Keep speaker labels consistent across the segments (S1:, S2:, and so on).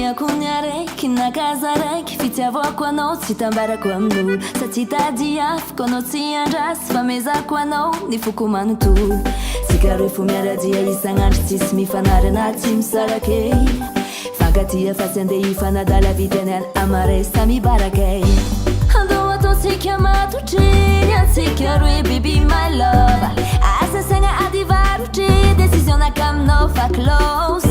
S1: Tiako ny araiky nakaza raiky fitiavako anao tsy tambarako amin'olo sa tsy tady afako anao tsy andrasy fa mezako anao ny foko manontolo tsika roe fo miaradia isan'andro tsisy mifanary anaty misarake fankatia fa tsy andeha ifanadala vitaniany amaray samy barakay andao ataotsika matotriny atsika roe baby my love asa saigna adivarotry décision nakaminao fa close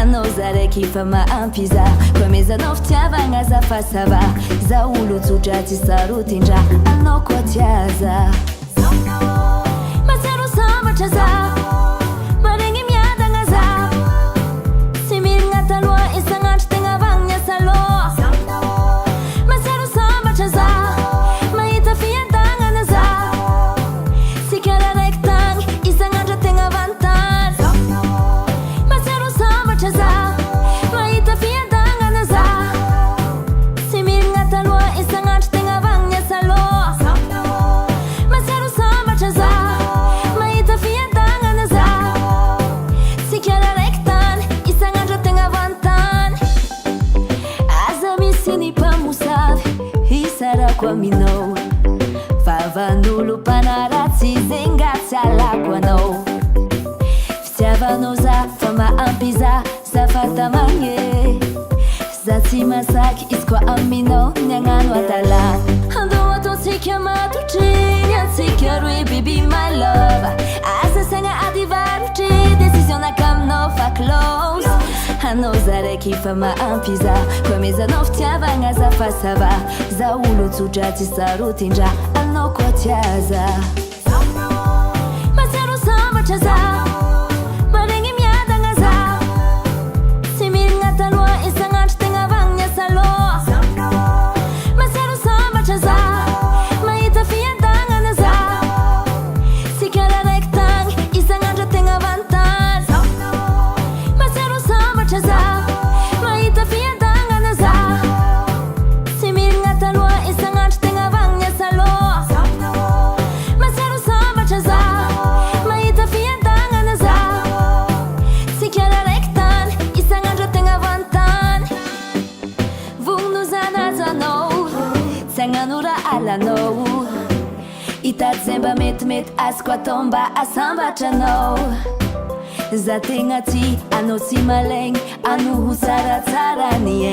S1: anao za raiky fa maampy za koa mezanao fitiavagna za fa sava za olo tsotra tsy sarotindra anao koa tiaza matsiaro sambatra za maregny miadagna za tsy mirigna taloha isan'andro tegna vagna saloha matsiaro sambatra za mahita fiadagnana za tsy kara raiky tagny isan'andro tegna vantany matsiaro sambatra za mahita fiadagnana za tsy mirigna taloha isan'andro tegna vagna saloha matsiaro sambatra za mahita fiadagnana za tsy kara raiky tany isan'andro tegna vantany aza misy ny mpamosavy hisarako aminao vavan'olo mpanaratsy zengatsy alako anao fitiavanao za fa maampy za zafatamagny za tsy masaky izy koa aminao ny agnano atalana andao ataotsika matotriny atsika roe baby my love asa saigna adivarotry décision nakaminao fa close anao za raiky fa maampy za koa mezanao fitiavagna za fa sava za olo tsotra tsy sarotindra anao koa tiaza matsiaro sambatra za maregny miadagna za tsy mirigna taloha isan'andro tegna vagna saloha matsiaro sambatra za mahita fiadagnana za tsy kara raiky tagny isan'andro tegna vantany matsiaro sambatra za mahita fiadagnana za tsy mirigna taloha isan'andro tegna vagna saloha matsiaro sambatra za mahita fiadagnana za tsy kara raiky tany isan'andro tegna vantany vogno zanazanao tsy agnano raha alanao hitady zay mba metimety azoko atao mba asambatranao za tegna ty anao tsy malegny anoho tsaratsara ny